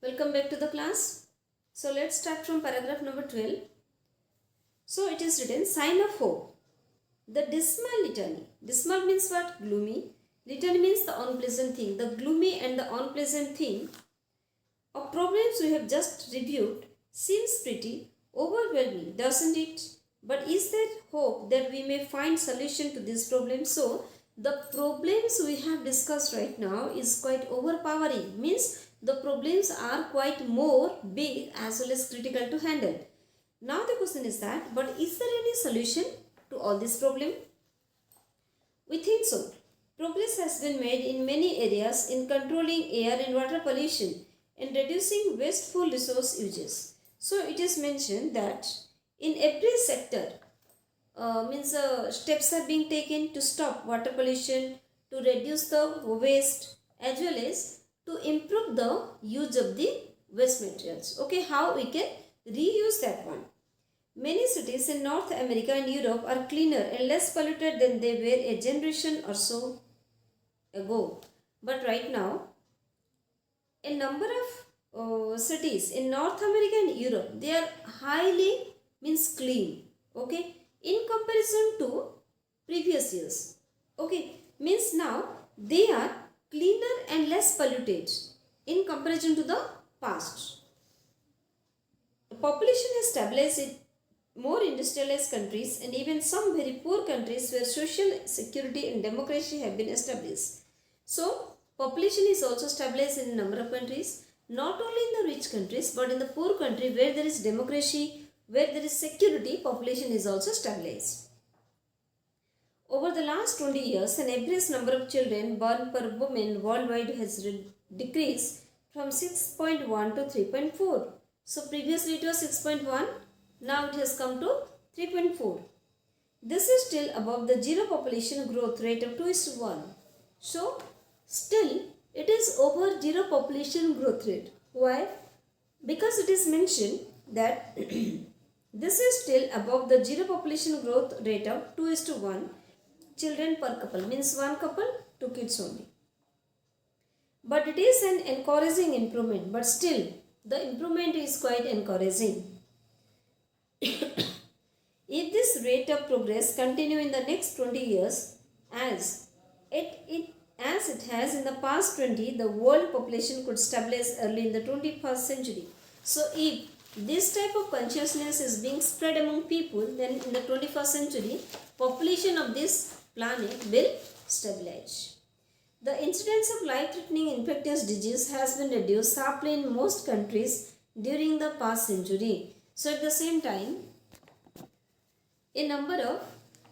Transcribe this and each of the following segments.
Welcome back to the class. So let's start from paragraph number 12. So it is written, sign of hope. The dismal litany. Dismal means what? Gloomy. Litany means the unpleasant thing. The gloomy and the unpleasant thing of problems we have just reviewed seems pretty overwhelming, doesn't it? But is there hope that we may find solution to these problems? So the problems we have discussed right now is quite overpowering. Means the problems are quite more big as well as critical to handle. Now the question is that, but is there any solution to all this problem? We think so. Progress has been made in many areas in controlling air and water pollution and reducing wasteful resource uses. So it is mentioned that in every sector, steps are being taken to stop water pollution, to reduce the waste, as well as to improve the use of the waste materials. Okay, how we can reuse that one. Many cities in North America and Europe are cleaner and less polluted than they were a generation or so ago. But right now, a number of cities in North America and Europe, they are highly clean. Okay, in comparison to previous years. Okay, means now they are cleaner and less polluted in comparison to the past. The population has stabilized in more industrialized countries and even some very poor countries where social security and democracy have been established. So, population is also stabilized in a number of countries, not only in the rich countries but in the poor country where there is democracy, where there is security, population is also stabilized. Over the last 20 years, an average number of children born per woman worldwide has decreased from 6.1 to 3.4. So previously it was 6.1, now it has come to 3.4. This is still above the zero population growth rate of 2:1. So still it is over zero population growth rate. Why? Because it is mentioned that this is still above the zero population growth rate of 2:1 children per couple, means one couple, 2 kids only. But it is an encouraging improvement, but still the improvement is quite encouraging. If this rate of progress continue in the next 20 years as it has in the past 20, the world population could stabilize early in the 21st century. So if this type of consciousness is being spread among people, then in the 21st century, population of this planet will stabilize. The incidence of life-threatening infectious disease has been reduced sharply in most countries during the past century. So at the same time, a number of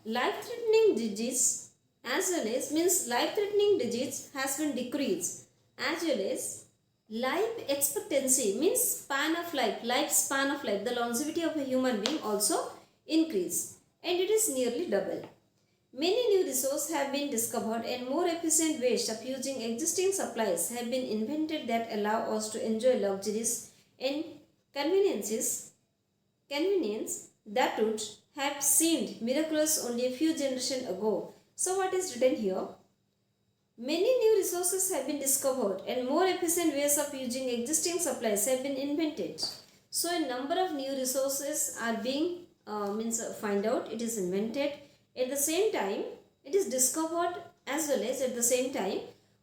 life-threatening disease as well as life-threatening disease has been decreased, as well as life expectancy lifespan of life, the longevity of a human being also increase, and it is nearly double. Many new resources have been discovered and more efficient ways of using existing supplies have been invented that allow us to enjoy luxuries and convenience that would have seemed miraculous only a few generations ago. So what is written here? Many new resources have been discovered and more efficient ways of using existing supplies have been invented. So a number of new resources are being find out, it is invented. At the same time, it is discovered, as well as at the same time,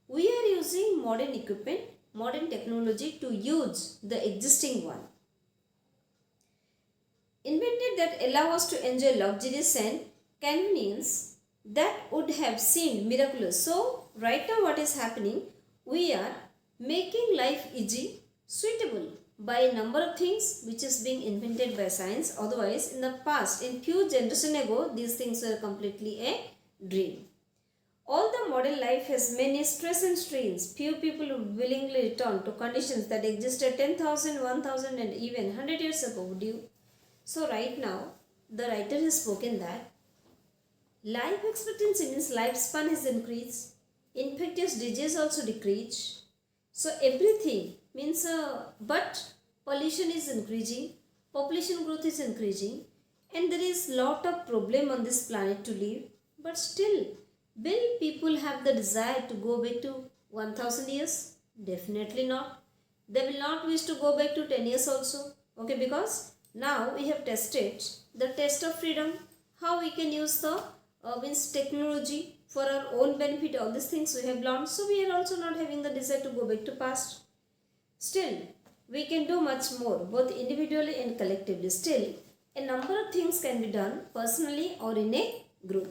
we are using modern equipment, modern technology to use the existing one. Invented that allow us to enjoy luxuries and convenience that would have seemed miraculous. So, right now what is happening? We are making life easy, suitable by a number of things which is being invented by science. Otherwise, in the past, in few generations ago, these things were completely a dream. All the modern life has many stress and strains. Few people would willingly return to conditions that existed 10,000, 1,000 and even 100 years ago. Would you? So right now, the writer has spoken that life expectancy means lifespan has increased, infectious disease also decreased. So everything means, but pollution is increasing, population growth is increasing, and there is lot of problem on this planet to live. But still, will people have the desire to go back to 1000 years? Definitely not. They will not wish to go back to 10 years also. Okay, because now we have tested the test of freedom, how we can use the means technology for our own benefit. All these things we have learned. So we are also not having the desire to go back to past. Still, we can do much more, both individually and collectively. Still, a number of things can be done personally or in a group.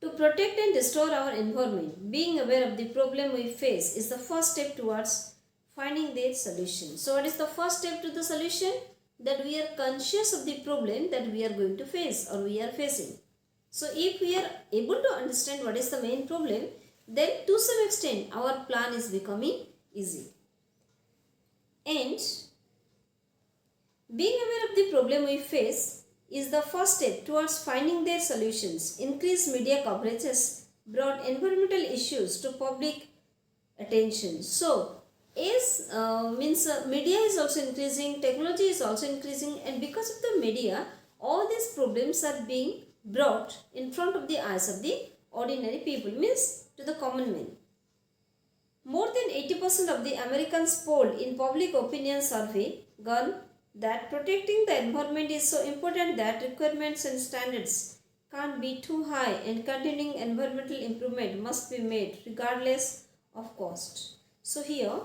To protect and restore our environment, being aware of the problem we face is the first step towards finding their solution. So, what is the first step to the solution? That we are conscious of the problem that we are going to face or we are facing. So, if we are able to understand what is the main problem, then to some extent our plan is becoming easy. And being aware of the problem we face is the first step towards finding their solutions. Increased media coverage has brought environmental issues to public attention. So, as media is also increasing, technology is also increasing, and because of the media, all these problems are being brought in front of the eyes of the ordinary people, means to the common man. More than 80% of the Americans polled in public opinion survey gone that protecting the environment is so important that requirements and standards can't be too high and continuing environmental improvement must be made regardless of cost. So here,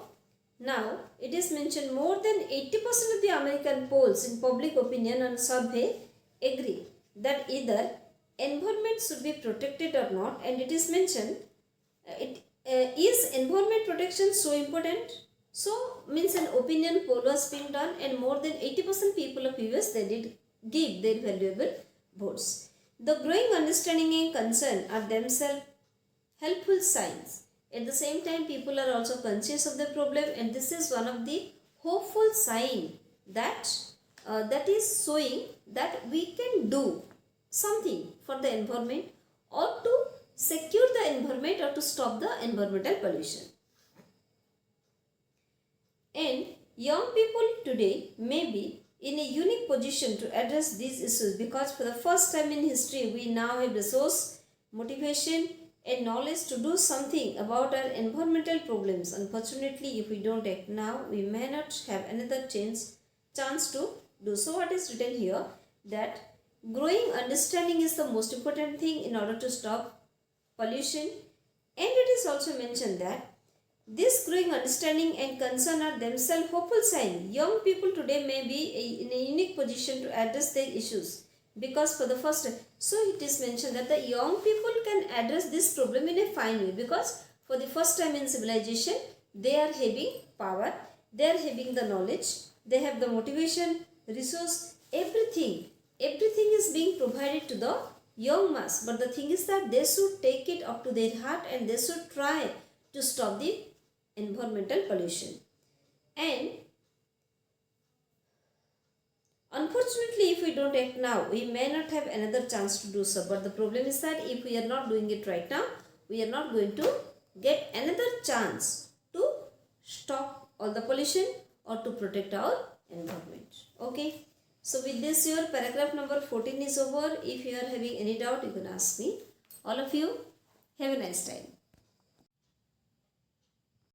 now it is mentioned more than 80% of the American polls in public opinion and survey agree that either environment should be protected or not, and it is mentioned is environment protection so important? So, means an opinion poll was being done and more than 80% people of US they did give their valuable votes. The growing understanding and concern are themselves helpful signs. At the same time, people are also conscious of the problem, and this is one of the hopeful sign that that is showing that we can do something for the environment or to secure the environment or to stop the environmental pollution. And young people today may be in a unique position to address these issues because for the first time in history we now have resource, motivation and knowledge to do something about our environmental problems. Unfortunately, if we don't act now, we may not have another chance to do. So what is written here, that growing understanding is the most important thing in order to stop pollution, and it is also mentioned that this growing understanding and concern are themselves hopeful sign. Young people today may be in a unique position to address their issues because for the first time, so it is mentioned that the young people can address this problem in a fine way because for the first time in civilization they are having power, they are having the knowledge, they have the motivation, resource, everything is being provided to the young mass. But the thing is that they should take it up to their heart and they should try to stop the environmental pollution. And unfortunately, if we don't act now, we may not have another chance to do so. But the problem is that if we are not doing it right now, we are not going to get another chance to stop all the pollution or to protect our environment. Okay. So with this, your paragraph number 14 is over. If you are having any doubt, you can ask me. All of you, have a nice time.